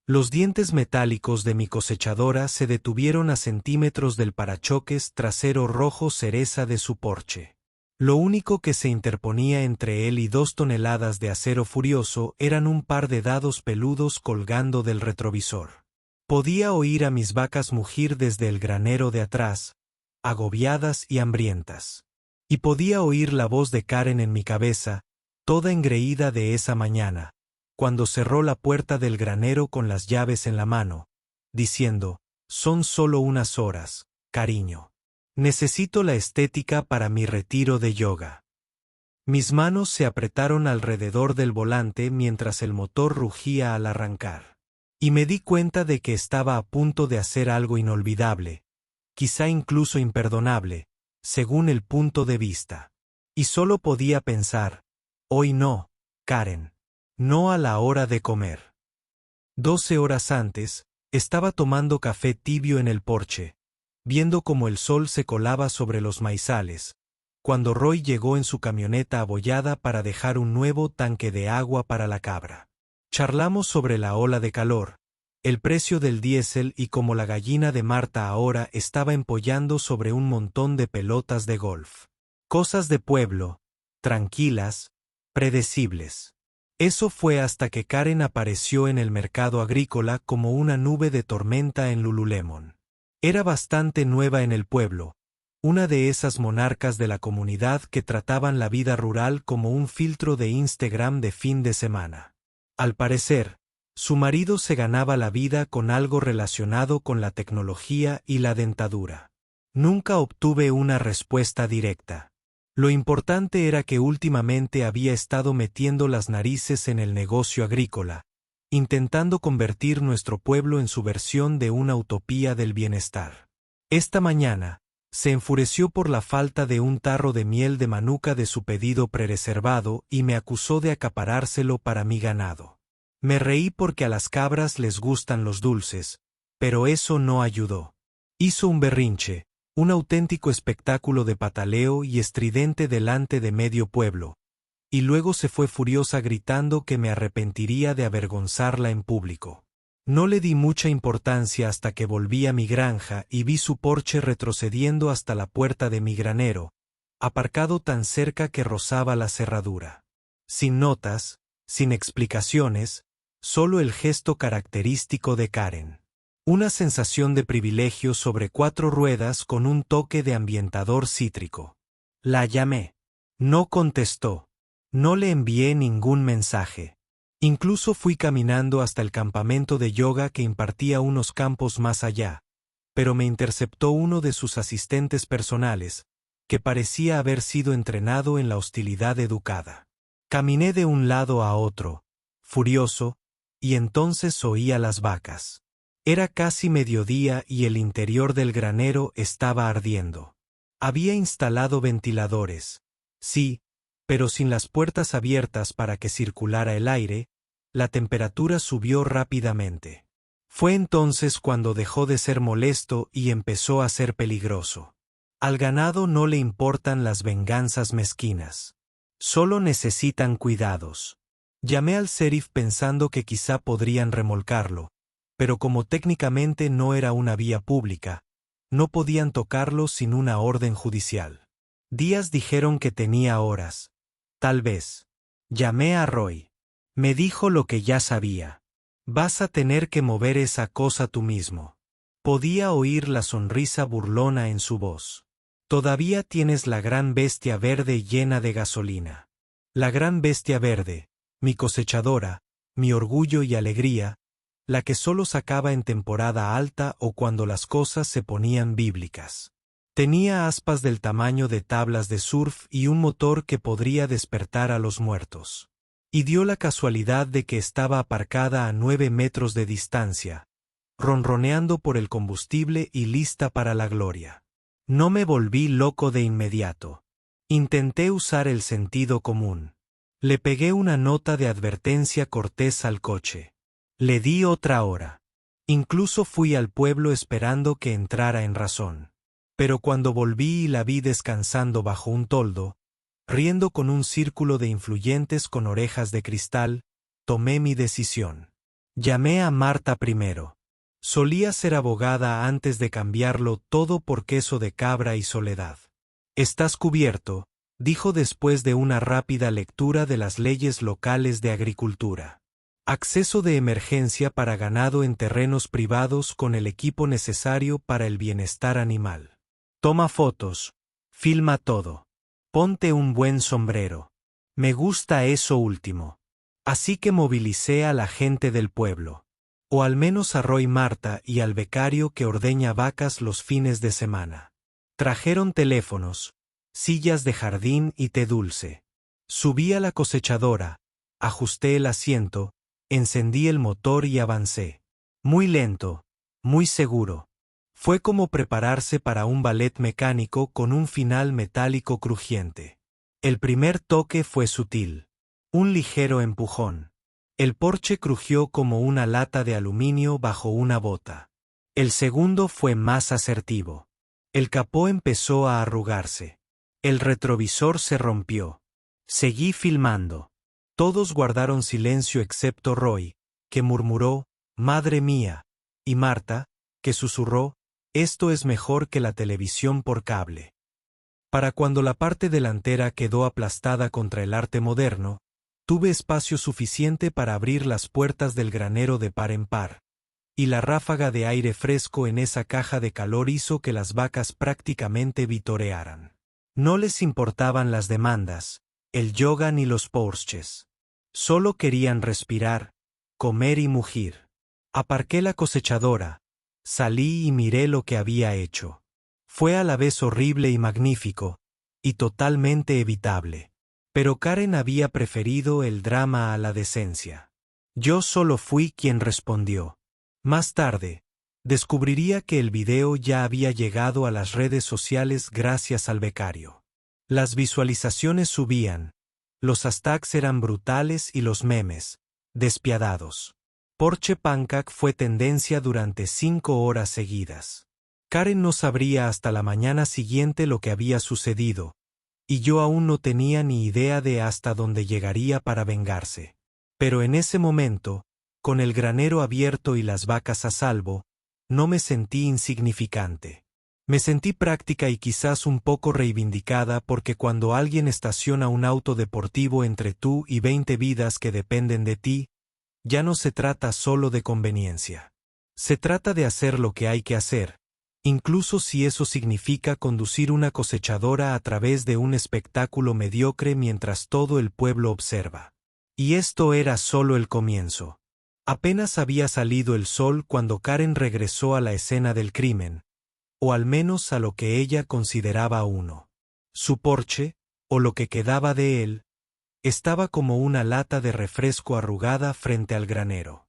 Los dientes metálicos de mi cosechadora se detuvieron a centímetros del parachoques trasero rojo cereza de su Porsche. Lo único que se interponía entre él y 2 toneladas de acero furioso eran un par de dados peludos colgando del retrovisor. Podía oír a mis vacas mugir desde el granero de atrás, agobiadas y hambrientas. Y podía oír la voz de Karen en mi cabeza, toda engreída de esa mañana, cuando cerró la puerta del granero con las llaves en la mano, diciendo: «Son solo unas horas, cariño. Necesito la estética para mi retiro de yoga». Mis manos se apretaron alrededor del volante mientras el motor rugía al arrancar. Y me di cuenta de que estaba a punto de hacer algo inolvidable, quizá incluso imperdonable, según el punto de vista. Y solo podía pensar: hoy no, Karen. No a la hora de comer. 12 horas antes, estaba tomando café tibio en el porche, viendo cómo el sol se colaba sobre los maizales, cuando Roy llegó en su camioneta abollada para dejar un nuevo tanque de agua para la cabra. Charlamos sobre la ola de calor, el precio del diésel y cómo la gallina de Marta ahora estaba empollando sobre un montón de pelotas de golf. Cosas de pueblo, tranquilas, predecibles. Eso fue hasta que Karen apareció en el mercado agrícola como una nube de tormenta en Lululemon. Era bastante nueva en el pueblo, una de esas monarcas de la comunidad que trataban la vida rural como un filtro de Instagram de fin de semana. Al parecer, su marido se ganaba la vida con algo relacionado con la tecnología y la dentadura. Nunca obtuve una respuesta directa. Lo importante era que últimamente había estado metiendo las narices en el negocio agrícola, intentando convertir nuestro pueblo en su versión de una utopía del bienestar. Esta mañana, se enfureció por la falta de un tarro de miel de manuka de su pedido prereservado y me acusó de acaparárselo para mi ganado. Me reí porque a las cabras les gustan los dulces, pero eso no ayudó. Hizo un berrinche, un auténtico espectáculo de pataleo y estridente delante de medio pueblo, y luego se fue furiosa gritando que me arrepentiría de avergonzarla en público. No le di mucha importancia hasta que volví a mi granja y vi su Porsche retrocediendo hasta la puerta de mi granero, aparcado tan cerca que rozaba la cerradura. Sin notas, sin explicaciones, solo el gesto característico de Karen. Una sensación de privilegio sobre 4 ruedas con un toque de ambientador cítrico. La llamé. No contestó. No le envié ningún mensaje. Incluso fui caminando hasta el campamento de yoga que impartía unos campos más allá, pero me interceptó uno de sus asistentes personales, que parecía haber sido entrenado en la hostilidad educada. Caminé de un lado a otro, furioso, y entonces oí a las vacas. Era casi mediodía y el interior del granero estaba ardiendo. Había instalado ventiladores, sí, pero sin las puertas abiertas para que circulara el aire, la temperatura subió rápidamente. Fue entonces cuando dejó de ser molesto y empezó a ser peligroso. Al ganado no le importan las venganzas mezquinas. Solo necesitan cuidados. Llamé al sheriff pensando que quizá podrían remolcarlo, pero como técnicamente no era una vía pública, no podían tocarlo sin una orden judicial. Días dijeron que tenía horas. Tal vez. Llamé a Roy. Me dijo lo que ya sabía. Vas a tener que mover esa cosa tú mismo. Podía oír la sonrisa burlona en su voz. Todavía tienes la gran bestia verde llena de gasolina. La gran bestia verde, mi cosechadora, mi orgullo y alegría, la que solo sacaba en temporada alta o cuando las cosas se ponían bíblicas. Tenía aspas del tamaño de tablas de surf y un motor que podría despertar a los muertos. Y dio la casualidad de que estaba aparcada a 9 metros de distancia, ronroneando por el combustible y lista para la gloria. No me volví loco de inmediato. Intenté usar el sentido común. Le pegué una nota de advertencia cortés al coche. Le di otra hora. Incluso fui al pueblo esperando que entrara en razón. Pero cuando volví y la vi descansando bajo un toldo, riendo con un círculo de influyentes con orejas de cristal, tomé mi decisión. Llamé a Marta primero. Solía ser abogada antes de cambiarlo todo por queso de cabra y soledad. Estás cubierto, dijo después de una rápida lectura de las leyes locales de agricultura. Acceso de emergencia para ganado en terrenos privados con el equipo necesario para el bienestar animal. Toma fotos, filma todo. Ponte un buen sombrero. Me gusta eso último. Así que movilicé a la gente del pueblo. O al menos a Roy Marta y al becario que ordeña vacas los fines de semana. Trajeron teléfonos, sillas de jardín y té dulce. Subí a la cosechadora, ajusté el asiento, encendí el motor y avancé. Muy lento, muy seguro. Fue como prepararse para un ballet mecánico con un final metálico crujiente. El primer toque fue sutil. Un ligero empujón. El porche crujió como una lata de aluminio bajo una bota. El segundo fue más asertivo. El capó empezó a arrugarse. El retrovisor se rompió. Seguí filmando. Todos guardaron silencio excepto Roy, que murmuró, «Madre mía», y Marta, que susurró, «Esto es mejor que la televisión por cable». Para cuando la parte delantera quedó aplastada contra el arte moderno, tuve espacio suficiente para abrir las puertas del granero de par en par, y la ráfaga de aire fresco en esa caja de calor hizo que las vacas prácticamente vitorearan. No les importaban las demandas, el yoga ni los Porsches. Solo querían respirar, comer y mugir. Aparqué la cosechadora, salí y miré lo que había hecho. Fue a la vez horrible y magnífico, y totalmente evitable. Pero Karen había preferido el drama a la decencia. Yo solo fui quien respondió. Más tarde, descubriría que el video ya había llegado a las redes sociales gracias al becario. Las visualizaciones subían, los hashtags eran brutales y los memes, despiadados. Porsche Pancake fue tendencia durante 5 horas seguidas. Karen no sabría hasta la mañana siguiente lo que había sucedido, y yo aún no tenía ni idea de hasta dónde llegaría para vengarse. Pero en ese momento, con el granero abierto y las vacas a salvo, no me sentí insignificante. Me sentí práctica y quizás un poco reivindicada porque cuando alguien estaciona un auto deportivo entre tú y 20 vidas que dependen de ti, ya no se trata solo de conveniencia. Se trata de hacer lo que hay que hacer, incluso si eso significa conducir una cosechadora a través de un espectáculo mediocre mientras todo el pueblo observa. Y esto era solo el comienzo. Apenas había salido el sol cuando Karen regresó a la escena del crimen, o al menos a lo que ella consideraba uno. Su Porsche, o lo que quedaba de él, estaba como una lata de refresco arrugada frente al granero.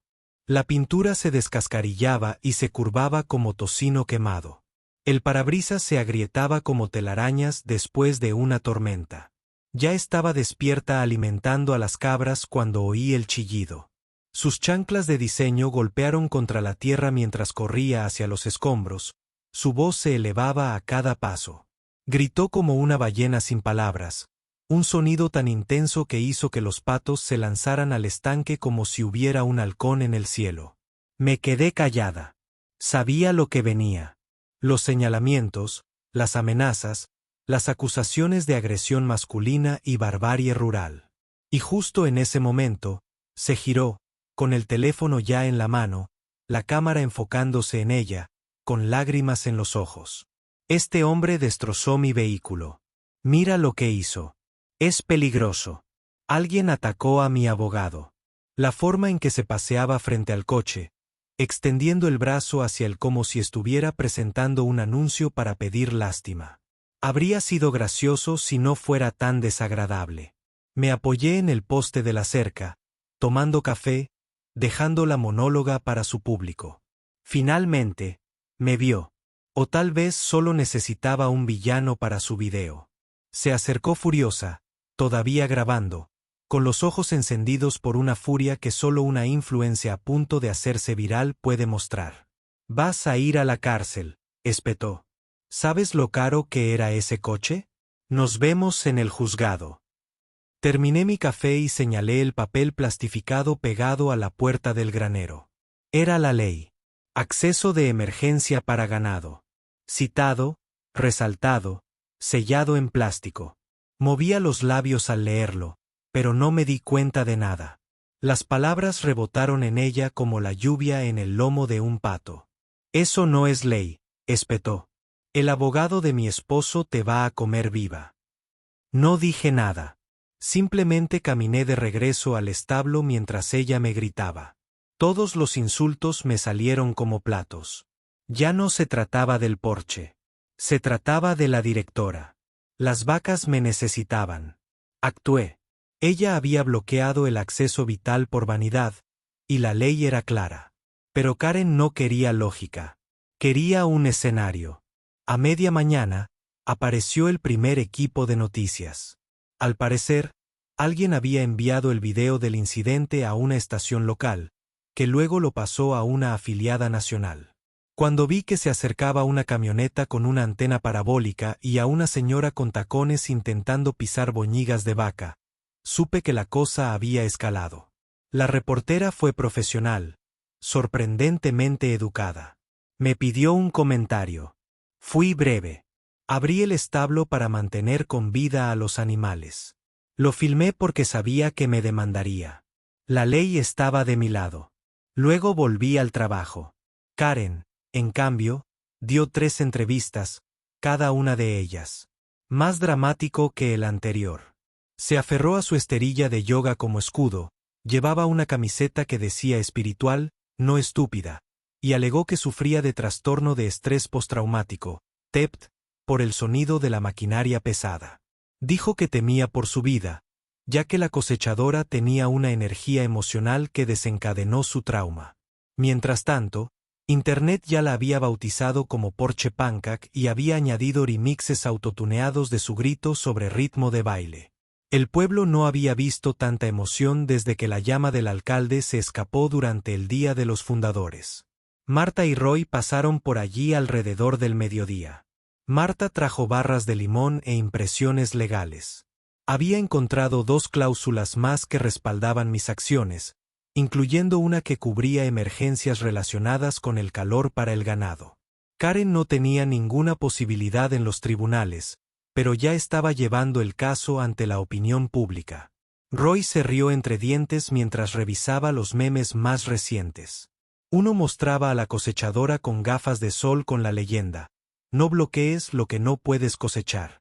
La pintura se descascarillaba y se curvaba como tocino quemado. El parabrisas se agrietaba como telarañas después de una tormenta. Ya estaba despierta alimentando a las cabras cuando oí el chillido. Sus chanclas de diseño golpearon contra la tierra mientras corría hacia los escombros. Su voz se elevaba a cada paso. Gritó como una ballena sin palabras, un sonido tan intenso que hizo que los patos se lanzaran al estanque como si hubiera un halcón en el cielo. Me quedé callada. Sabía lo que venía. Los señalamientos, las amenazas, las acusaciones de agresión masculina y barbarie rural. Y justo en ese momento, se giró, con el teléfono ya en la mano, la cámara enfocándose en ella, con lágrimas en los ojos. Este hombre destrozó mi vehículo. Mira lo que hizo. Es peligroso. Alguien atacó a mi abogado. La forma en que se paseaba frente al coche, extendiendo el brazo hacia él como si estuviera presentando un anuncio para pedir lástima. Habría sido gracioso si no fuera tan desagradable. Me apoyé en el poste de la cerca, tomando café, dejando la monóloga para su público. Finalmente, me vio. O tal vez solo necesitaba un villano para su video. Se acercó furiosa, todavía grabando, con los ojos encendidos por una furia que solo una influencia a punto de hacerse viral puede mostrar. «Vas a ir a la cárcel», espetó. «¿Sabes lo caro que era ese coche? Nos vemos en el juzgado». Terminé mi café y señalé el papel plastificado pegado a la puerta del granero. Era la ley. Acceso de emergencia para ganado. Citado, resaltado, sellado en plástico. Movía los labios al leerlo, pero no me di cuenta de nada. Las palabras rebotaron en ella como la lluvia en el lomo de un pato. Eso no es ley, espetó. El abogado de mi esposo te va a comer viva. No dije nada. Simplemente caminé de regreso al establo mientras ella me gritaba. Todos los insultos me salieron como platos. Ya no se trataba del porche. Se trataba de la directora. Las vacas me necesitaban. Actué. Ella había bloqueado el acceso vital por vanidad, y la ley era clara. Pero Karen no quería lógica. Quería un escenario. A media mañana, apareció el primer equipo de noticias. Al parecer, alguien había enviado el video del incidente a una estación local, que luego lo pasó a una afiliada nacional. Cuando vi que se acercaba una camioneta con una antena parabólica y a una señora con tacones intentando pisar boñigas de vaca, supe que la cosa había escalado. La reportera fue profesional, sorprendentemente educada. Me pidió un comentario. Fui breve. Abrí el establo para mantener con vida a los animales. Lo filmé porque sabía que me demandaría. La ley estaba de mi lado. Luego volví al trabajo. Karen, en cambio, dio 3 entrevistas, cada una de ellas. Más dramático que el anterior. Se aferró a su esterilla de yoga como escudo, llevaba una camiseta que decía espiritual, no estúpida, y alegó que sufría de trastorno de estrés postraumático, TEPT, por el sonido de la maquinaria pesada. Dijo que temía por su vida, ya que la cosechadora tenía una energía emocional que desencadenó su trauma. Mientras tanto, Internet ya la había bautizado como Porche Pancake y había añadido remixes autotuneados de su grito sobre ritmo de baile. El pueblo no había visto tanta emoción desde que la llama del alcalde se escapó durante el Día de los Fundadores. Marta y Roy pasaron por allí alrededor del mediodía. Marta trajo barras de limón e impresiones legales. Había encontrado 2 cláusulas más que respaldaban mis acciones, incluyendo una que cubría emergencias relacionadas con el calor para el ganado. Karen no tenía ninguna posibilidad en los tribunales, pero ya estaba llevando el caso ante la opinión pública. Roy se rió entre dientes mientras revisaba los memes más recientes. Uno mostraba a la cosechadora con gafas de sol con la leyenda: no bloquees lo que no puedes cosechar.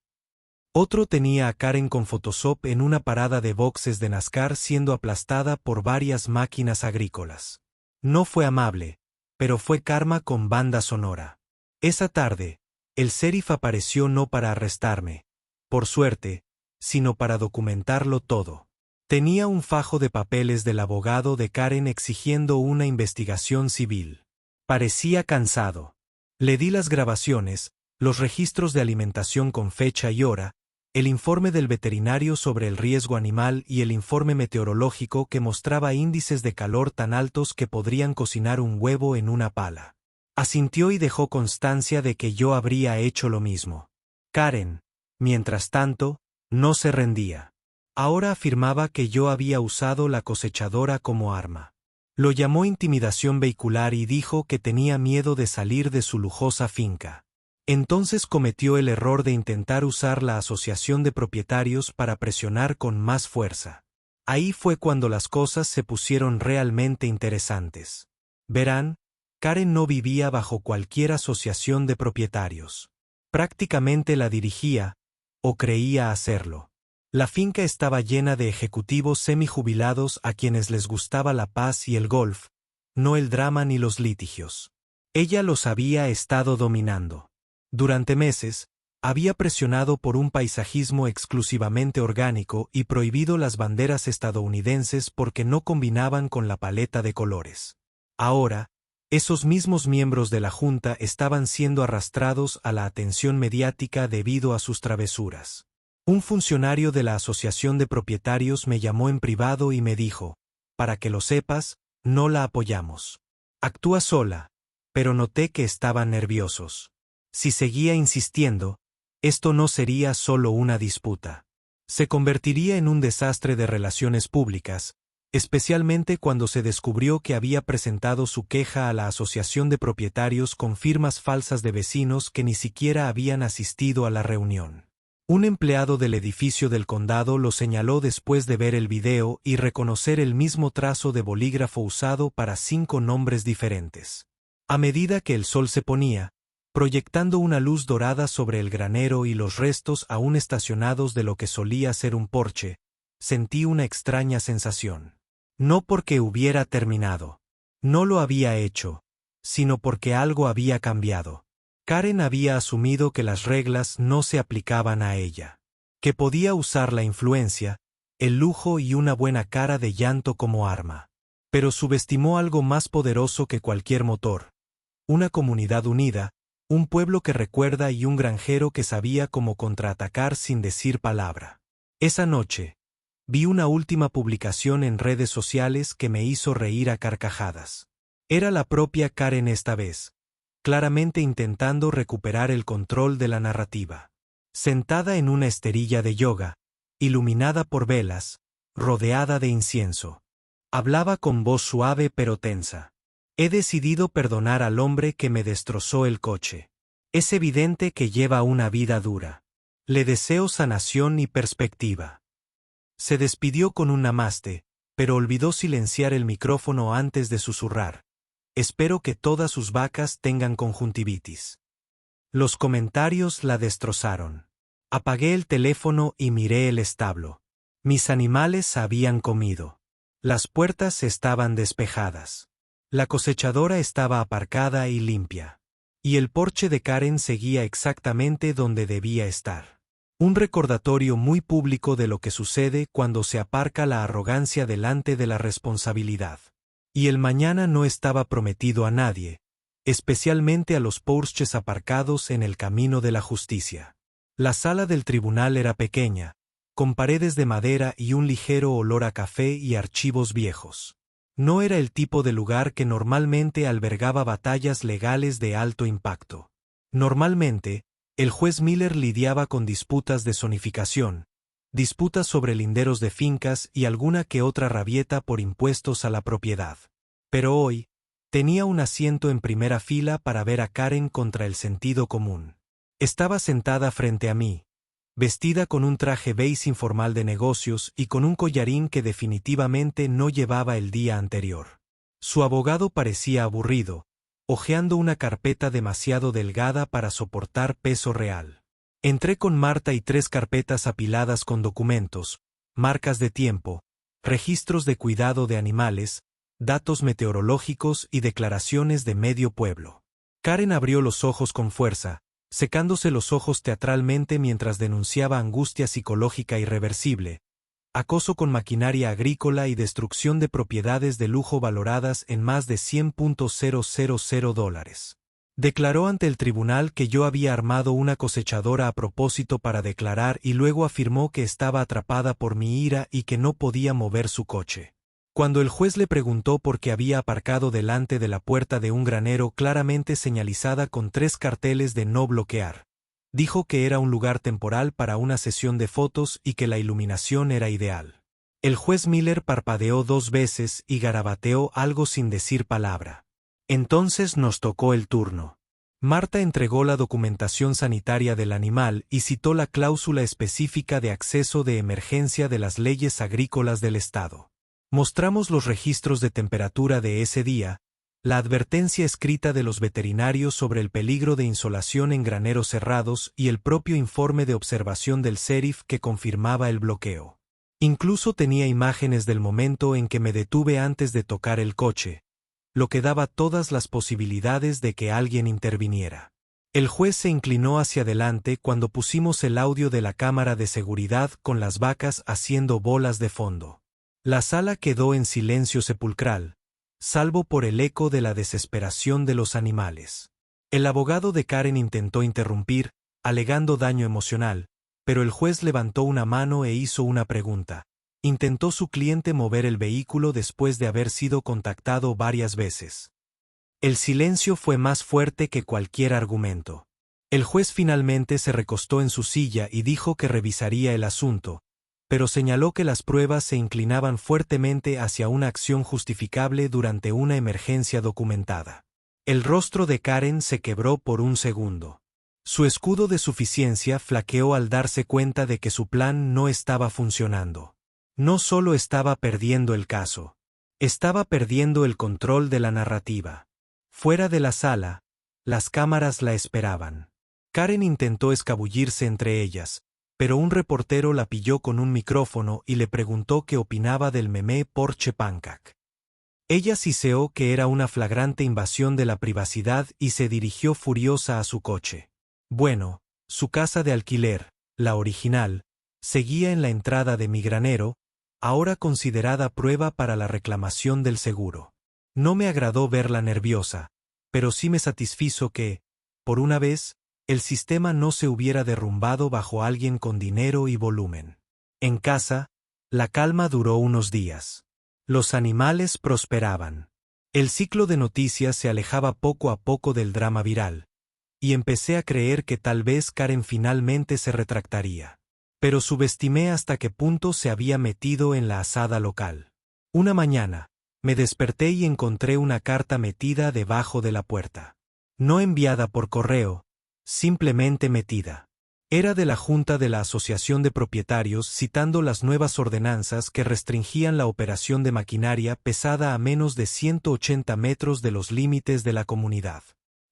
Otro tenía a Karen con Photoshop en una parada de boxes de NASCAR siendo aplastada por varias máquinas agrícolas. No fue amable, pero fue karma con banda sonora. Esa tarde, el sheriff apareció no para arrestarme, por suerte, sino para documentarlo todo. Tenía un fajo de papeles del abogado de Karen exigiendo una investigación civil. Parecía cansado. Le di las grabaciones, los registros de alimentación con fecha y hora, el informe del veterinario sobre el riesgo animal y el informe meteorológico que mostraba índices de calor tan altos que podrían cocinar un huevo en una pala. Asintió y dejó constancia de que yo habría hecho lo mismo. Karen, mientras tanto, no se rendía. Ahora afirmaba que yo había usado la cosechadora como arma. Lo llamó intimidación vehicular y dijo que tenía miedo de salir de su lujosa finca. Entonces cometió el error de intentar usar la asociación de propietarios para presionar con más fuerza. Ahí fue cuando las cosas se pusieron realmente interesantes. Verán, Karen no vivía bajo cualquier asociación de propietarios. Prácticamente la dirigía, o creía hacerlo. La finca estaba llena de ejecutivos semijubilados a quienes les gustaba la paz y el golf, no el drama ni los litigios. Ella los había estado dominando. Durante meses, había presionado por un paisajismo exclusivamente orgánico y prohibido las banderas estadounidenses porque no combinaban con la paleta de colores. Ahora, esos mismos miembros de la Junta estaban siendo arrastrados a la atención mediática debido a sus travesuras. Un funcionario de la Asociación de Propietarios me llamó en privado y me dijo: para que lo sepas, no la apoyamos. Actúa sola, pero noté que estaban nerviosos. Si seguía insistiendo, esto no sería solo una disputa. Se convertiría en un desastre de relaciones públicas, especialmente cuando se descubrió que había presentado su queja a la Asociación de Propietarios con firmas falsas de vecinos que ni siquiera habían asistido a la reunión. Un empleado del edificio del condado lo señaló después de ver el video y reconocer el mismo trazo de bolígrafo usado para 5 nombres diferentes. A medida que el sol se ponía, proyectando una luz dorada sobre el granero y los restos aún estacionados de lo que solía ser un porche, sentí una extraña sensación. No porque hubiera terminado. No lo había hecho, sino porque algo había cambiado. Karen había asumido que las reglas no se aplicaban a ella, que podía usar la influencia, el lujo y una buena cara de llanto como arma. Pero subestimó algo más poderoso que cualquier motor: una comunidad unida, un pueblo que recuerda y un granjero que sabía cómo contraatacar sin decir palabra. Esa noche, vi una última publicación en redes sociales que me hizo reír a carcajadas. Era la propia Karen esta vez, claramente intentando recuperar el control de la narrativa. Sentada en una esterilla de yoga, iluminada por velas, rodeada de incienso. Hablaba con voz suave pero tensa. He decidido perdonar al hombre que me destrozó el coche. Es evidente que lleva una vida dura. Le deseo sanación y perspectiva. Se despidió con un namaste, pero olvidó silenciar el micrófono antes de susurrar: espero que todas sus vacas tengan conjuntivitis. Los comentarios la destrozaron. Apagué el teléfono y miré el establo. Mis animales habían comido. Las puertas estaban despejadas. La cosechadora estaba aparcada y limpia. Y el porche de Karen seguía exactamente donde debía estar. Un recordatorio muy público de lo que sucede cuando se aparca la arrogancia delante de la responsabilidad. Y el mañana no estaba prometido a nadie, especialmente a los Porsches aparcados en el camino de la justicia. La sala del tribunal era pequeña, con paredes de madera y un ligero olor a café y archivos viejos. No era el tipo de lugar que normalmente albergaba batallas legales de alto impacto. Normalmente, el juez Miller lidiaba con disputas de zonificación, disputas sobre linderos de fincas y alguna que otra rabieta por impuestos a la propiedad. Pero hoy, tenía un asiento en primera fila para ver a Karen contra el sentido común. Estaba sentada frente a mí, vestida con un traje beige informal de negocios y con un collarín que definitivamente no llevaba el día anterior. Su abogado parecía aburrido, hojeando una carpeta demasiado delgada para soportar peso real. Entré con Marta y 3 carpetas apiladas con documentos, marcas de tiempo, registros de cuidado de animales, datos meteorológicos y declaraciones de medio pueblo. Karen abrió los ojos con fuerza, secándose los ojos teatralmente mientras denunciaba angustia psicológica irreversible, acoso con maquinaria agrícola y destrucción de propiedades de lujo valoradas en más de $100,000. Declaró ante el tribunal que yo había armado una cosechadora a propósito para declarar y luego afirmó que estaba atrapada por mi ira y que no podía mover su coche. Cuando el juez le preguntó por qué había aparcado delante de la puerta de un granero claramente señalizada con 3 carteles de no bloquear, dijo que era un lugar temporal para una sesión de fotos y que la iluminación era ideal. El juez Miller parpadeó 2 veces y garabateó algo sin decir palabra. Entonces nos tocó el turno. Marta entregó la documentación sanitaria del animal y citó la cláusula específica de acceso de emergencia de las leyes agrícolas del estado. Mostramos los registros de temperatura de ese día, la advertencia escrita de los veterinarios sobre el peligro de insolación en graneros cerrados y el propio informe de observación del sheriff que confirmaba el bloqueo. Incluso tenía imágenes del momento en que me detuve antes de tocar el coche, lo que daba todas las posibilidades de que alguien interviniera. El juez se inclinó hacia adelante cuando pusimos el audio de la cámara de seguridad con las vacas haciendo bolas de fondo. La sala quedó en silencio sepulcral, salvo por el eco de la desesperación de los animales. El abogado de Karen intentó interrumpir, alegando daño emocional, pero el juez levantó una mano e hizo una pregunta. ¿Intentó su cliente mover el vehículo después de haber sido contactado varias veces? El silencio fue más fuerte que cualquier argumento. El juez finalmente se recostó en su silla y dijo que revisaría el asunto, pero señaló que las pruebas se inclinaban fuertemente hacia una acción justificable durante una emergencia documentada. El rostro de Karen se quebró por un segundo. Su escudo de suficiencia flaqueó al darse cuenta de que su plan no estaba funcionando. No solo estaba perdiendo el caso, estaba perdiendo el control de la narrativa. Fuera de la sala, las cámaras la esperaban. Karen intentó escabullirse entre ellas, pero un reportero la pilló con un micrófono y le preguntó qué opinaba del meme Porsche Pancake. Ella siseó que era una flagrante invasión de la privacidad y se dirigió furiosa a su coche. Bueno, su casa de alquiler, la original, seguía en la entrada de mi granero, ahora considerada prueba para la reclamación del seguro. No me agradó verla nerviosa, pero sí me satisfizo que, por una vez, el sistema no se hubiera derrumbado bajo alguien con dinero y volumen. En casa, la calma duró unos días. Los animales prosperaban. El ciclo de noticias se alejaba poco a poco del drama viral, y empecé a creer que tal vez Karen finalmente se retractaría. Pero subestimé hasta qué punto se había metido en la asada local. Una mañana, me desperté y encontré una carta metida debajo de la puerta. No enviada por correo, simplemente metida. Era de la Junta de la Asociación de Propietarios citando las nuevas ordenanzas que restringían la operación de maquinaria pesada a menos de 180 metros de los límites de la comunidad.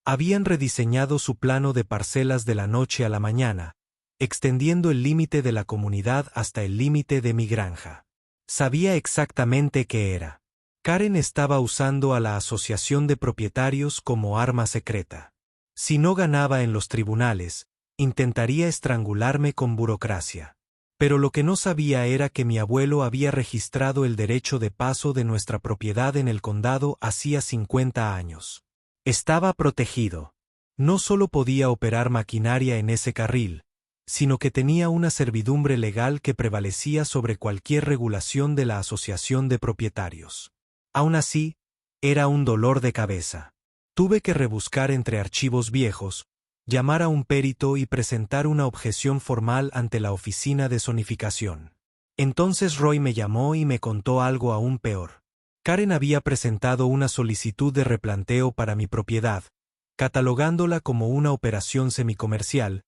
Habían rediseñado su plano de parcelas de la noche a la mañana, extendiendo el límite de la comunidad hasta el límite de mi granja. Sabía exactamente qué era. Karen estaba usando a la Asociación de Propietarios como arma secreta. Si no ganaba en los tribunales, intentaría estrangularme con burocracia. Pero lo que no sabía era que mi abuelo había registrado el derecho de paso de nuestra propiedad en el condado hacía 50 años. Estaba protegido. No solo podía operar maquinaria en ese carril, sino que tenía una servidumbre legal que prevalecía sobre cualquier regulación de la Asociación de Propietarios. Aún así, era un dolor de cabeza. Tuve que rebuscar entre archivos viejos, llamar a un perito y presentar una objeción formal ante la oficina de zonificación. Entonces Roy me llamó y me contó algo aún peor. Karen había presentado una solicitud de replanteo para mi propiedad, catalogándola como una operación semicomercial,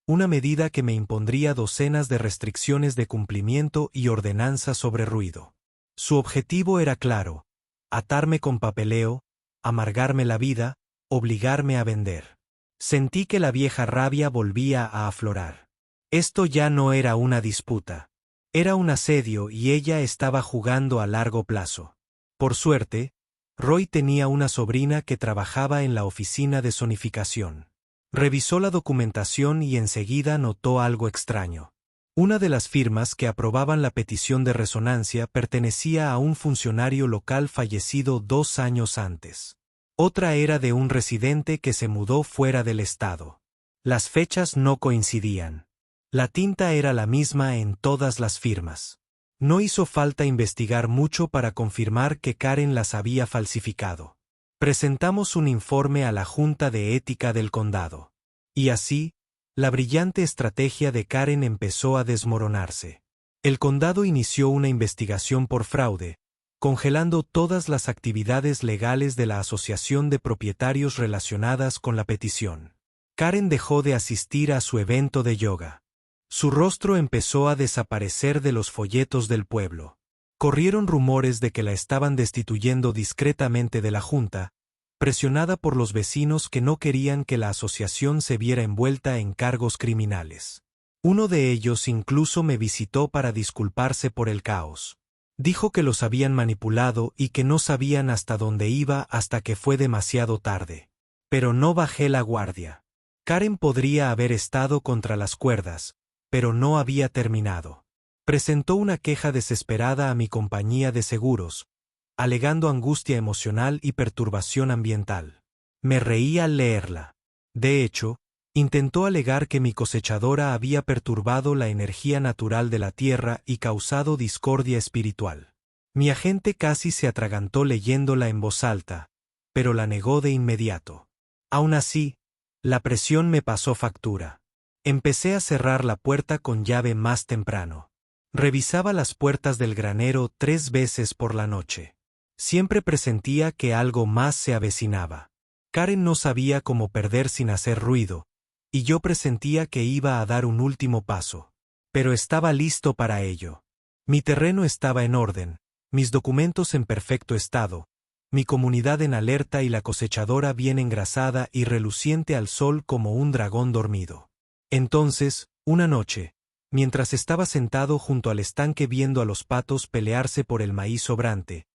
una medida que me impondría docenas de restricciones de cumplimiento y ordenanzas sobre ruido. Su objetivo era claro: atarme con papeleo, amargarme la vida, obligarme a vender. Sentí que la vieja rabia volvía a aflorar. Esto ya no era una disputa. Era un asedio y ella estaba jugando a largo plazo. Por suerte, Roy tenía una sobrina que trabajaba en la oficina de zonificación. Revisó la documentación y enseguida notó algo extraño. Una de las firmas que aprobaban la petición de resonancia pertenecía a un funcionario local fallecido 2 años antes. Otra era de un residente que se mudó fuera del estado. Las fechas no coincidían. La tinta era la misma en todas las firmas. No hizo falta investigar mucho para confirmar que Karen las había falsificado. Presentamos un informe a la Junta de Ética del Condado. Y así, la brillante estrategia de Karen empezó a desmoronarse. El condado inició una investigación por fraude, congelando todas las actividades legales de la Asociación de Propietarios relacionadas con la petición. Karen dejó de asistir a su evento de yoga. Su rostro empezó a desaparecer de los folletos del pueblo. Corrieron rumores de que la estaban destituyendo discretamente de la Junta, presionada por los vecinos que no querían que la asociación se viera envuelta en cargos criminales. Uno de ellos incluso me visitó para disculparse por el caos. Dijo que los habían manipulado y que no sabían hasta dónde iba hasta que fue demasiado tarde. Pero no bajé la guardia. Karen podría haber estado contra las cuerdas, pero no había terminado. Presentó una queja desesperada a mi compañía de seguros, alegando angustia emocional y perturbación ambiental. Me reí al leerla. De hecho, intentó alegar que mi cosechadora había perturbado la energía natural de la tierra y causado discordia espiritual. Mi agente casi se atragantó leyéndola en voz alta, pero la negó de inmediato. Aún así, la presión me pasó factura. Empecé a cerrar la puerta con llave más temprano. Revisaba las puertas del granero 3 veces por la noche. Siempre presentía que algo más se avecinaba. Karen no sabía cómo perder sin hacer ruido, y yo presentía que iba a dar un último paso. Pero estaba listo para ello. Mi terreno estaba en orden, mis documentos en perfecto estado, mi comunidad en alerta y la cosechadora bien engrasada y reluciente al sol como un dragón dormido. Entonces, una noche, mientras estaba sentado junto al estanque viendo a los patos pelearse por el maíz sobrante,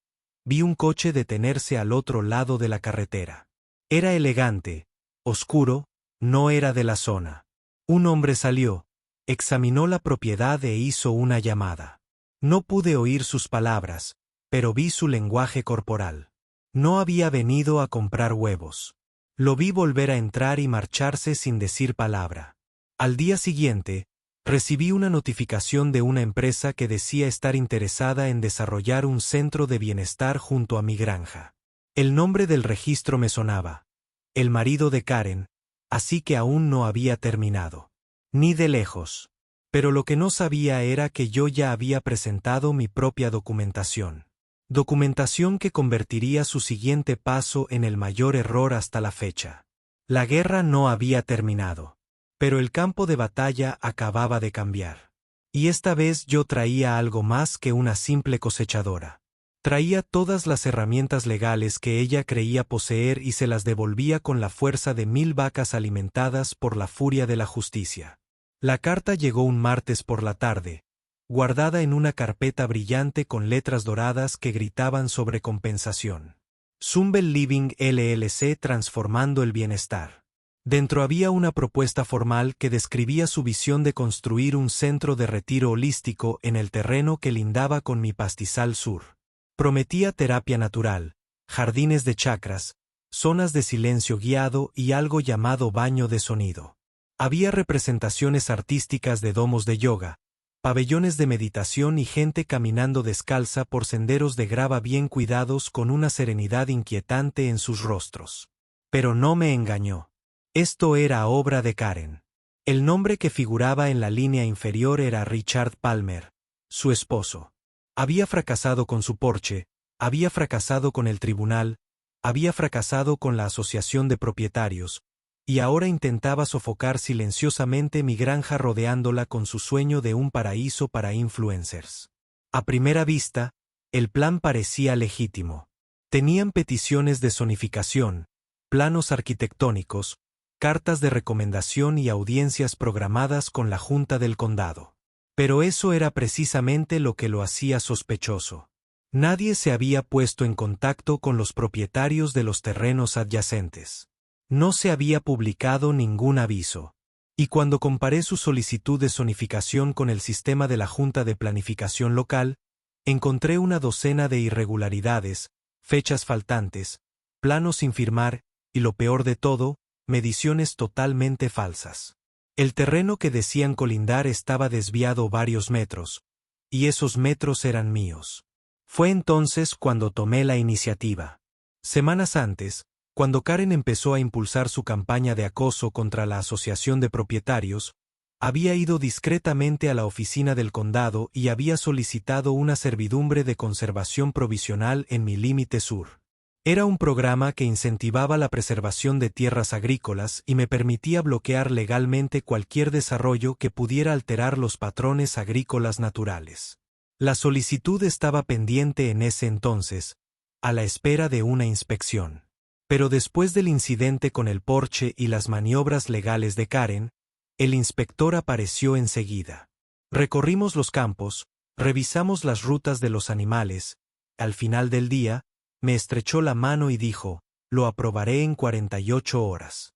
vi un coche detenerse al otro lado de la carretera. Era elegante, oscuro, no era de la zona. Un hombre salió, examinó la propiedad e hizo una llamada. No pude oír sus palabras, pero vi su lenguaje corporal. No había venido a comprar huevos. Lo vi volver a entrar y marcharse sin decir palabra. Al día siguiente, recibí una notificación de una empresa que decía estar interesada en desarrollar un centro de bienestar junto a mi granja. El nombre del registro me sonaba. El marido de Karen, así que aún no había terminado. Ni de lejos. Pero lo que no sabía era que yo ya había presentado mi propia documentación. Documentación que convertiría su siguiente paso en el mayor error hasta la fecha. La guerra no había terminado. Pero el campo de batalla acababa de cambiar. Y esta vez yo traía algo más que una simple cosechadora. Traía todas las herramientas legales que ella creía poseer y se las devolvía con la fuerza de 1000 vacas alimentadas por la furia de la justicia. La carta llegó un martes por la tarde, guardada en una carpeta brillante con letras doradas que gritaban sobre compensación. Zumwalt Living LLC transformando el bienestar. Dentro había una propuesta formal que describía su visión de construir un centro de retiro holístico en el terreno que lindaba con mi pastizal sur. Prometía terapia natural, jardines de chakras, zonas de silencio guiado y algo llamado baño de sonido. Había representaciones artísticas de domos de yoga, pabellones de meditación y gente caminando descalza por senderos de grava bien cuidados con una serenidad inquietante en sus rostros. Pero no me engañó. Esto era obra de Karen. El nombre que figuraba en la línea inferior era Richard Palmer, su esposo. Había fracasado con su porche, había fracasado con el tribunal, había fracasado con la asociación de propietarios, y ahora intentaba sofocar silenciosamente mi granja rodeándola con su sueño de un paraíso para influencers. A primera vista, el plan parecía legítimo. Tenían peticiones de zonificación, planos arquitectónicos, cartas de recomendación y audiencias programadas con la Junta del Condado. Pero eso era precisamente lo que lo hacía sospechoso. Nadie se había puesto en contacto con los propietarios de los terrenos adyacentes. No se había publicado ningún aviso. Y cuando comparé su solicitud de zonificación con el sistema de la Junta de Planificación Local, encontré una docena de irregularidades, fechas faltantes, planos sin firmar, y lo peor de todo, mediciones totalmente falsas. El terreno que decían colindar estaba desviado varios metros, y esos metros eran míos. Fue entonces cuando tomé la iniciativa. Semanas antes, cuando Karen empezó a impulsar su campaña de acoso contra la asociación de propietarios, había ido discretamente a la oficina del condado y había solicitado una servidumbre de conservación provisional en mi límite sur. Era un programa que incentivaba la preservación de tierras agrícolas y me permitía bloquear legalmente cualquier desarrollo que pudiera alterar los patrones agrícolas naturales. La solicitud estaba pendiente en ese entonces, a la espera de una inspección. Pero después del incidente con el porche y las maniobras legales de Karen, el inspector apareció enseguida. Recorrimos los campos, revisamos las rutas de los animales. Al final del día, me estrechó la mano y dijo, lo aprobaré en 48 horas.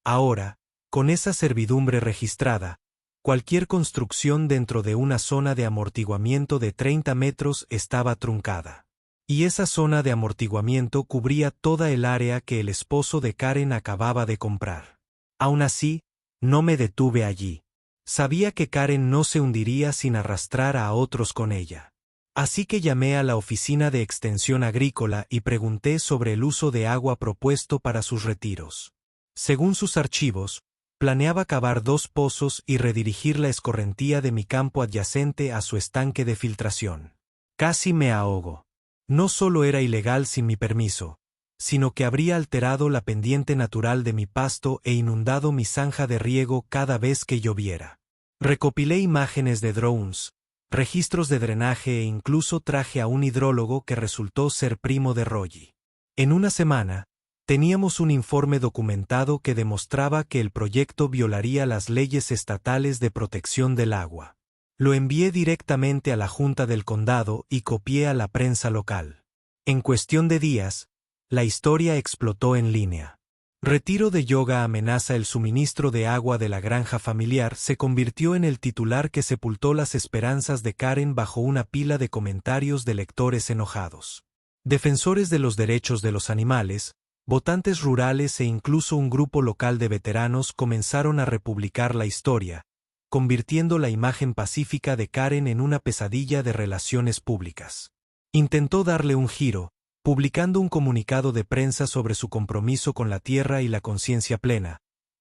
Ahora, con esa servidumbre registrada, cualquier construcción dentro de una zona de amortiguamiento de 30 metros estaba truncada. Y esa zona de amortiguamiento cubría toda el área que el esposo de Karen acababa de comprar. Aún así, no me detuve allí. Sabía que Karen no se hundiría sin arrastrar a otros con ella. Así que llamé a la oficina de extensión agrícola y pregunté sobre el uso de agua propuesto para sus retiros. Según sus archivos, Planeaba cavar 2 pozos y redirigir la escorrentía de mi campo adyacente a su estanque de filtración. Casi me ahogo. No solo era ilegal sin mi permiso, sino que habría alterado la pendiente natural de mi pasto e inundado mi zanja de riego cada vez que lloviera. Recopilé imágenes de drones, registros de drenaje e incluso traje a un hidrólogo que resultó ser primo de Roy. En una semana, teníamos un informe documentado que demostraba que el proyecto violaría las leyes estatales de protección del agua. Lo envié directamente a la Junta del Condado y copié a la prensa local. En cuestión de días, la historia explotó en línea. Retiro de yoga amenaza el suministro de agua de la granja familiar se convirtió en el titular que sepultó las esperanzas de Karen bajo una pila de comentarios de lectores enojados. Defensores de los derechos de los animales, votantes rurales e incluso un grupo local de veteranos comenzaron a republicar la historia, convirtiendo la imagen pacífica de Karen en una pesadilla de relaciones públicas. Intentó darle un giro, publicando un comunicado de prensa sobre su compromiso con la tierra y la conciencia plena,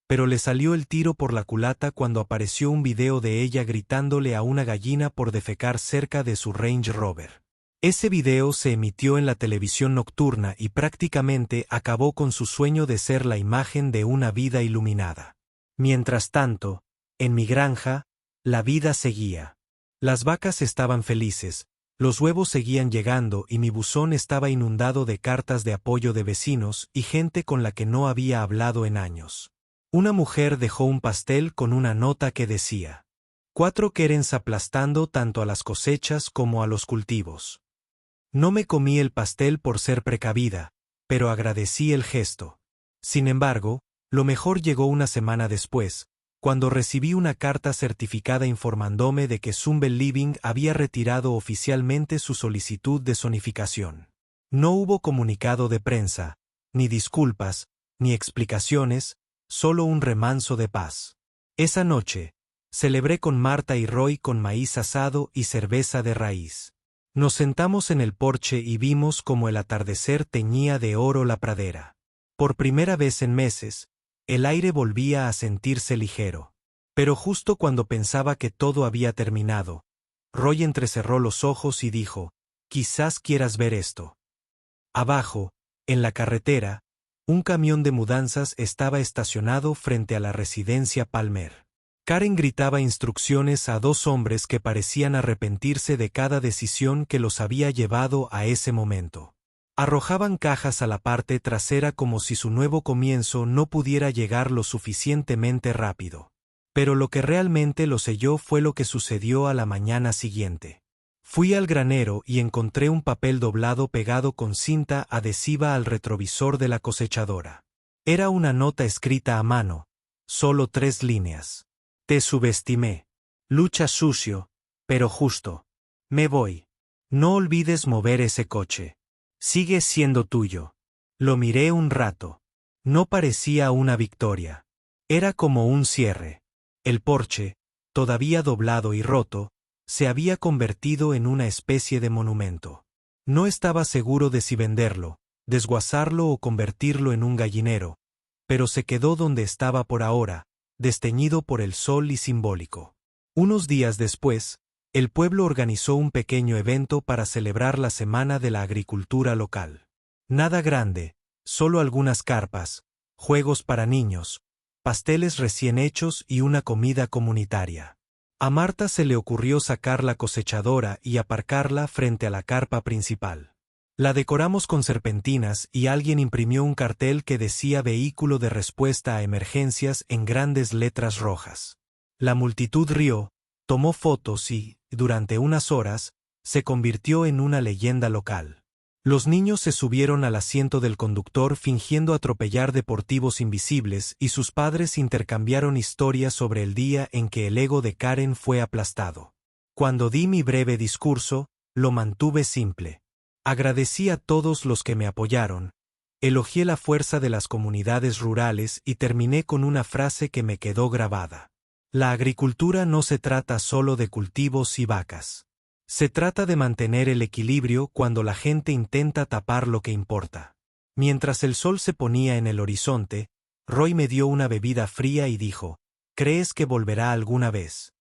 pero le salió el tiro por la culata cuando apareció un video de ella gritándole a una gallina por defecar cerca de su Range Rover. Ese video se emitió en la televisión nocturna y prácticamente acabó con su sueño de ser la imagen de una vida iluminada. Mientras tanto, en mi granja, la vida seguía. Las vacas estaban felices, los huevos seguían llegando y mi buzón estaba inundado de cartas de apoyo de vecinos y gente con la que no había hablado en años. Una mujer dejó un pastel con una nota que decía: 4 querens aplastando tanto a las cosechas como a los cultivos. No me comí el pastel por ser precavida, pero agradecí el gesto. Sin embargo, lo mejor llegó una semana después, cuando recibí una carta certificada informándome de que Zumble Living había retirado oficialmente su solicitud de zonificación. No hubo comunicado de prensa, ni disculpas, ni explicaciones, solo un remanso de paz. Esa noche, celebré con Marta y Roy con maíz asado y cerveza de raíz. Nos sentamos en el porche y vimos cómo el atardecer teñía de oro la pradera. Por primera vez en meses, el aire volvía a sentirse ligero. Pero justo cuando pensaba que todo había terminado, Roy entrecerró los ojos y dijo: «Quizás quieras ver esto». Abajo, en la carretera, un camión de mudanzas estaba estacionado frente a la residencia Palmer. Karen gritaba instrucciones a 2 hombres que parecían arrepentirse de cada decisión que los había llevado a ese momento. Arrojaban cajas a la parte trasera como si su nuevo comienzo no pudiera llegar lo suficientemente rápido. Pero lo que realmente lo selló fue lo que sucedió a la mañana siguiente. Fui al granero y encontré un papel doblado pegado con cinta adhesiva al retrovisor de la cosechadora. Era una nota escrita a mano, solo 3 líneas. Te subestimé. Lucha sucio, pero justo. Me voy. No olvides mover ese coche. Sigue siendo tuyo. Lo miré un rato. No parecía una victoria. Era como un cierre. El porche, todavía doblado y roto, se había convertido en una especie de monumento. No estaba seguro de si venderlo, desguazarlo o convertirlo en un gallinero, pero se quedó donde estaba por ahora, desteñido por el sol y simbólico. Unos días después, el pueblo organizó un pequeño evento para celebrar la Semana de la Agricultura local. Nada grande, solo algunas carpas, juegos para niños, pasteles recién hechos y una comida comunitaria. A Marta se le ocurrió sacar la cosechadora y aparcarla frente a la carpa principal. La decoramos con serpentinas y alguien imprimió un cartel que decía Vehículo de Respuesta a Emergencias en grandes letras rojas. La multitud rió, tomó fotos y, durante unas horas, se convirtió en una leyenda local. Los niños se subieron al asiento del conductor fingiendo atropellar deportivos invisibles y sus padres intercambiaron historias sobre el día en que el ego de Karen fue aplastado. Cuando di mi breve discurso, lo mantuve simple. Agradecí a todos los que me apoyaron, elogié la fuerza de las comunidades rurales y terminé con una frase que me quedó grabada. La agricultura no se trata solo de cultivos y vacas. Se trata de mantener el equilibrio cuando la gente intenta tapar lo que importa. Mientras el sol se ponía en el horizonte, Roy me dio una bebida fría y dijo, ¿crees que volverá alguna vez?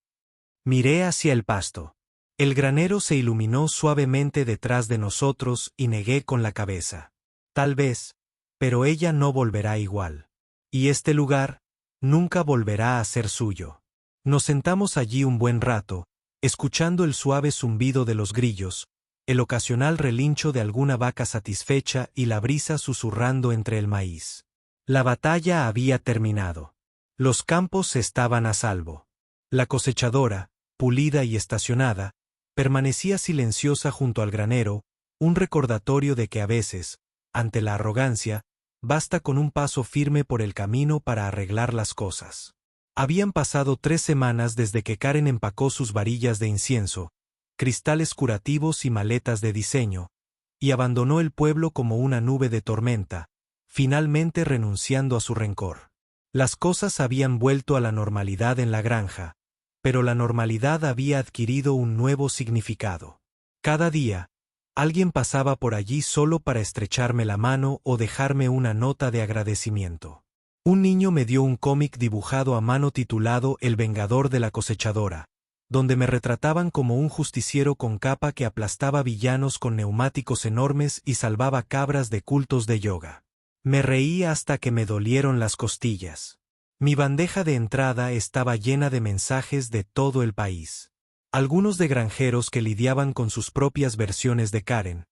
Miré hacia el pasto. El granero se iluminó suavemente detrás de nosotros y negué con la cabeza. Tal vez, pero ella no volverá igual. Y este lugar nunca volverá a ser suyo. Nos sentamos allí un buen rato, escuchando el suave zumbido de los grillos, el ocasional relincho de alguna vaca satisfecha y la brisa susurrando entre el maíz. La batalla había terminado. Los campos estaban a salvo. La cosechadora, pulida y estacionada, permanecía silenciosa junto al granero, un recordatorio de que a veces, ante la arrogancia, basta con un paso firme por el camino para arreglar las cosas. Habían pasado 3 semanas desde que Karen empacó sus varillas de incienso, cristales curativos y maletas de diseño, y abandonó el pueblo como una nube de tormenta, finalmente renunciando a su rencor. Las cosas habían vuelto a la normalidad en la granja, pero la normalidad había adquirido un nuevo significado. Cada día, alguien pasaba por allí solo para estrecharme la mano o dejarme una nota de agradecimiento. Un niño me dio un cómic dibujado a mano titulado El Vengador de la Cosechadora, donde me retrataban como un justiciero con capa que aplastaba villanos con neumáticos enormes y salvaba cabras de cultos de yoga. Me reí hasta que me dolieron las costillas. Mi bandeja de entrada estaba llena de mensajes de todo el país. Algunos de granjeros que lidiaban con sus propias versiones de Karen,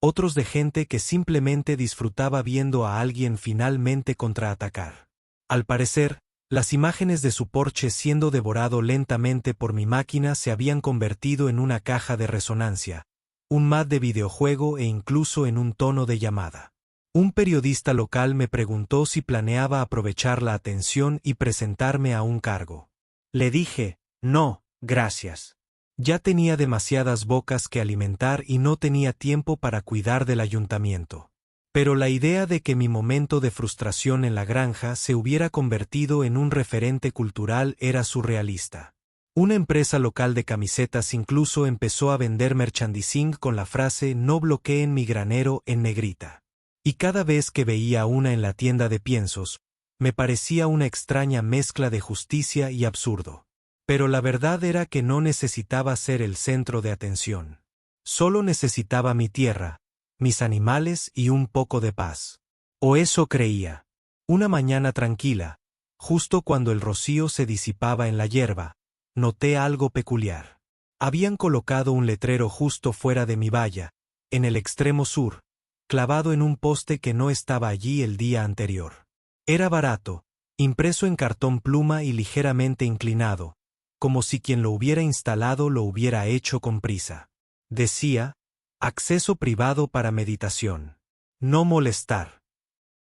otros de gente que simplemente disfrutaba viendo a alguien finalmente contraatacar. Al parecer, las imágenes de su Porsche siendo devorado lentamente por mi máquina se habían convertido en una caja de resonancia, un mat de videojuego e incluso en un tono de llamada. Un periodista local me preguntó si planeaba aprovechar la atención y presentarme a un cargo. Le dije, no, gracias. Ya tenía demasiadas bocas que alimentar y no tenía tiempo para cuidar del ayuntamiento. Pero la idea de que mi momento de frustración en la granja se hubiera convertido en un referente cultural era surrealista. Una empresa local de camisetas incluso empezó a vender merchandising con la frase «No bloqueen mi granero» en negrita. Y cada vez que veía una en la tienda de piensos, me parecía una extraña mezcla de justicia y absurdo. Pero la verdad era que no necesitaba ser el centro de atención. Solo necesitaba mi tierra, mis animales y un poco de paz. O eso creía. Una mañana tranquila, justo cuando el rocío se disipaba en la hierba, noté algo peculiar. Habían colocado un letrero justo fuera de mi valla, en el extremo sur, clavado en un poste que no estaba allí el día anterior. Era barato, impreso en cartón pluma y ligeramente inclinado, como si quien lo hubiera instalado lo hubiera hecho con prisa. Decía, acceso privado para meditación. No molestar.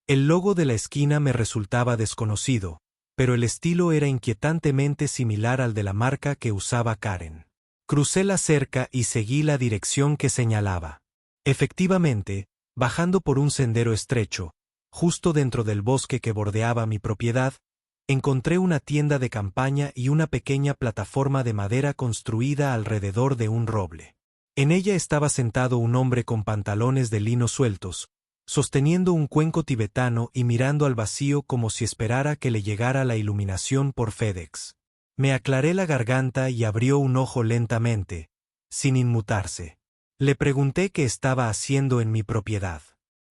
El logo de la esquina me resultaba desconocido, pero el estilo era inquietantemente similar al de la marca que usaba Karen. Crucé la cerca y seguí la dirección que señalaba. Efectivamente, bajando por un sendero estrecho, justo dentro del bosque que bordeaba mi propiedad, encontré una tienda de campaña y una pequeña plataforma de madera construida alrededor de un roble. En ella estaba sentado un hombre con pantalones de lino sueltos, sosteniendo un cuenco tibetano y mirando al vacío como si esperara que le llegara la iluminación por FedEx. Me aclaré la garganta y abrió un ojo lentamente, sin inmutarse. Le pregunté qué estaba haciendo en mi propiedad.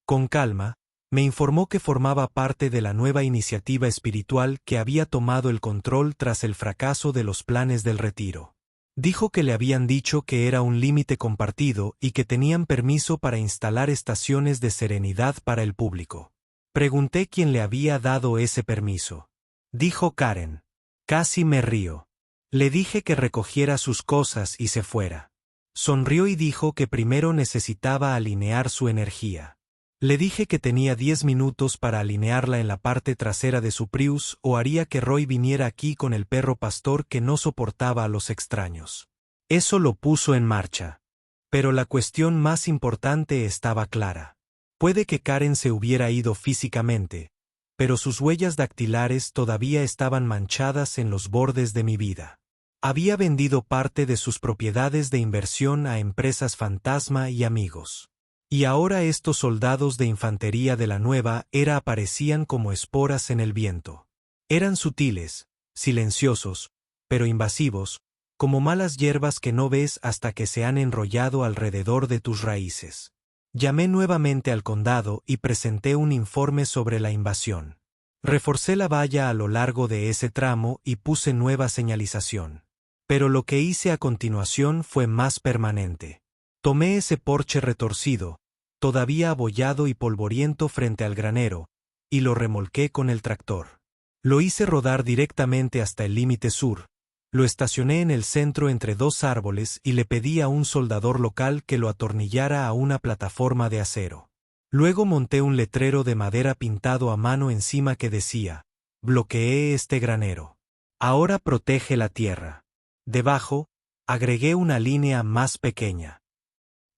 Con calma, me informó que formaba parte de la nueva iniciativa espiritual que había tomado el control tras el fracaso de los planes del retiro. Dijo que le habían dicho que era un límite compartido y que tenían permiso para instalar estaciones de serenidad para el público. Pregunté quién le había dado ese permiso. Dijo Karen. Casi me río. Le dije que recogiera sus cosas y se fuera. Sonrió y dijo que primero necesitaba alinear su energía. Le dije que tenía 10 minutos para alinearla en la parte trasera de su Prius o haría que Roy viniera aquí con el perro pastor que no soportaba a los extraños. Eso lo puso en marcha. Pero la cuestión más importante estaba clara. Puede que Karen se hubiera ido físicamente, pero sus huellas dactilares todavía estaban manchadas en los bordes de mi vida. Había vendido parte de sus propiedades de inversión a empresas fantasma y amigos. Y ahora estos soldados de infantería de la nueva era aparecían como esporas en el viento. Eran sutiles, silenciosos, pero invasivos, como malas hierbas que no ves hasta que se han enrollado alrededor de tus raíces. Llamé nuevamente al condado y presenté un informe sobre la invasión. Reforcé la valla a lo largo de ese tramo y puse nueva señalización. Pero lo que hice a continuación fue más permanente. Tomé ese porche retorcido, todavía abollado y polvoriento frente al granero, y lo remolqué con el tractor. Lo hice rodar directamente hasta el límite sur, lo estacioné en el centro entre dos árboles y le pedí a un soldador local que lo atornillara a una plataforma de acero. Luego monté un letrero de madera pintado a mano encima que decía: bloqueé este granero. Ahora protege la tierra. Debajo, agregué una línea más pequeña.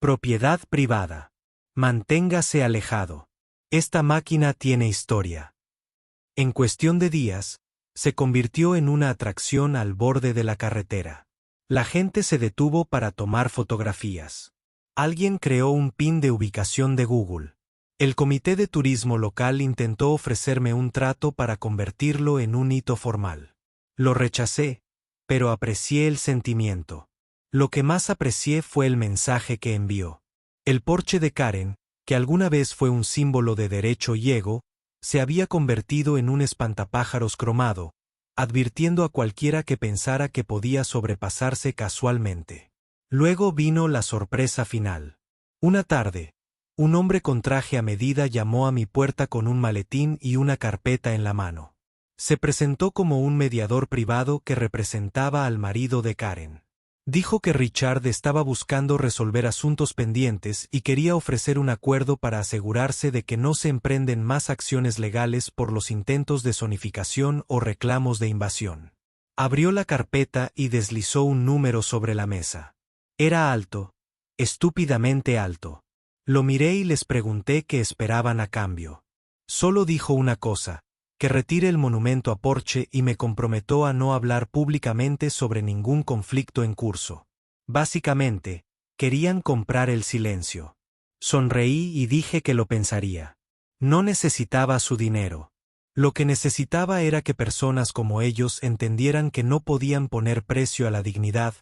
Propiedad privada. Manténgase alejado. Esta máquina tiene historia. En cuestión de días, se convirtió en una atracción al borde de la carretera. La gente se detuvo para tomar fotografías. Alguien creó un pin de ubicación de Google. El comité de turismo local intentó ofrecerme un trato para convertirlo en un hito formal. Lo rechacé, pero aprecié el sentimiento. Lo que más aprecié fue el mensaje que envió. El porche de Karen, que alguna vez fue un símbolo de derecho y ego, se había convertido en un espantapájaros cromado, advirtiendo a cualquiera que pensara que podía sobrepasarse casualmente. Luego vino la sorpresa final. Una tarde, un hombre con traje a medida llamó a mi puerta con un maletín y una carpeta en la mano. Se presentó como un mediador privado que representaba al marido de Karen. Dijo que Richard estaba buscando resolver asuntos pendientes y quería ofrecer un acuerdo para asegurarse de que no se emprenden más acciones legales por los intentos de zonificación o reclamos de invasión. Abrió la carpeta y deslizó un número sobre la mesa. Era alto, estúpidamente alto. Lo miré y les pregunté qué esperaban a cambio. Solo dijo una cosa: que retire el monumento a Porche, y me comprometió a no hablar públicamente sobre ningún conflicto en curso. Básicamente, querían comprar el silencio. Sonreí y dije que lo pensaría. No necesitaba su dinero. Lo que necesitaba era que personas como ellos entendieran que no podían poner precio a la dignidad,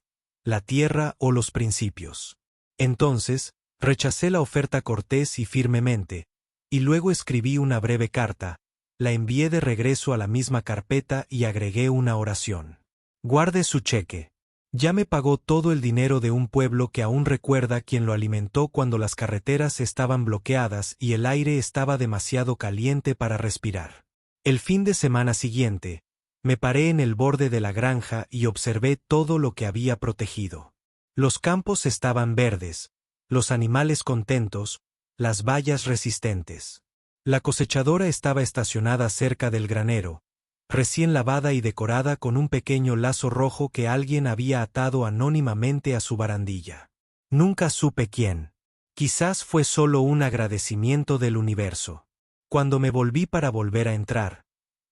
la tierra o los principios. Entonces, rechacé la oferta cortés y firmemente, y luego escribí una breve carta. La envié de regreso a la misma carpeta y agregué una oración. Guarde su cheque. Ya me pagó todo el dinero de un pueblo que aún recuerda quien lo alimentó cuando las carreteras estaban bloqueadas y el aire estaba demasiado caliente para respirar. El fin de semana siguiente, me paré en el borde de la granja y observé todo lo que había protegido. Los campos estaban verdes, los animales contentos, las vallas resistentes. La cosechadora estaba estacionada cerca del granero, recién lavada y decorada con un pequeño lazo rojo que alguien había atado anónimamente a su barandilla. Nunca supe quién. Quizás fue solo un agradecimiento del universo. Cuando me volví para volver a entrar,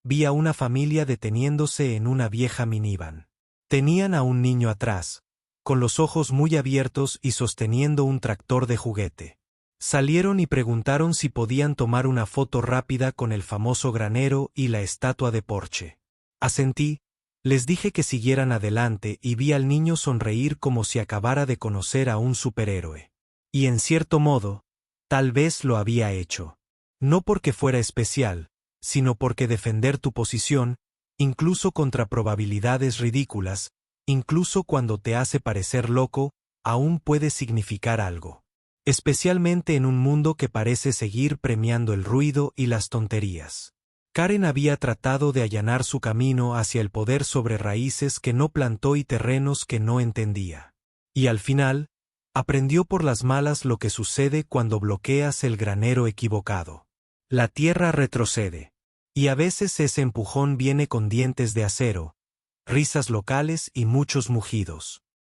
vi a una familia deteniéndose en una vieja minivan. Tenían a un niño atrás, con los ojos muy abiertos y sosteniendo un tractor de juguete. Salieron y preguntaron si podían tomar una foto rápida con el famoso granero y la estatua de Porche. Asentí, les dije que siguieran adelante y vi al niño sonreír como si acabara de conocer a un superhéroe. Y en cierto modo, tal vez lo había hecho. No porque fuera especial, sino porque defender tu posición, incluso contra probabilidades ridículas, incluso cuando te hace parecer loco, aún puede significar algo. Especialmente en un mundo que parece seguir premiando el ruido y las tonterías. Karen había tratado de allanar su camino hacia el poder sobre raíces que no plantó y terrenos que no entendía. Y al final, aprendió por las malas lo que sucede cuando bloqueas el granero equivocado. La tierra retrocede. Y a veces ese empujón viene con dientes de acero, risas locales y muchos mugidos.